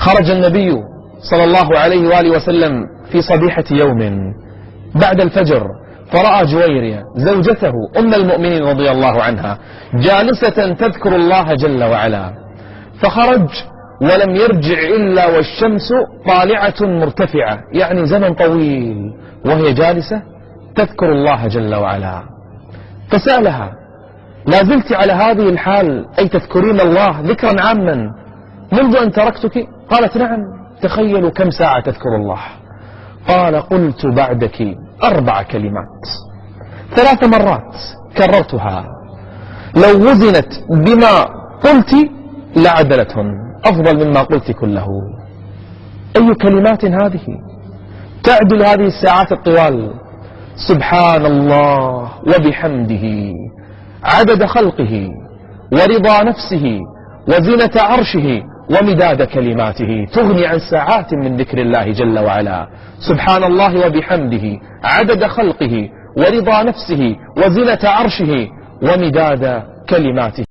خرج النبي صلى الله عليه وآله وسلم في صبيحة يوم بعد الفجر، فرأى جويرية زوجته أم المؤمنين رضي الله عنها جالسة تذكر الله جل وعلا، فخرج ولم يرجع إلا والشمس طالعة مرتفعة، يعني زمن طويل وهي جالسة تذكر الله جل وعلا. فسألها: لا زلت على هذه الحال أي تذكرين الله ذكرا عاما منذ أن تركتك؟ قالت: نعم. تخيلوا كم ساعة تذكر الله. قال: قلت بعدك 4 كلمات 3 مرات كررتها، لو وزنت بما قلت لعدلتهن، أفضل مما قلت كله. أي كلمات هذه تعدل هذه الساعات الطوال؟ سبحان الله وبحمده عدد خلقه ورضا نفسه وزنة عرشه ومداد كلماته، تغني عن ساعات من ذكر الله جل وعلا. سبحان الله وبحمده عدد خلقه ورضا نفسه وزنة عرشه ومداد كلماته.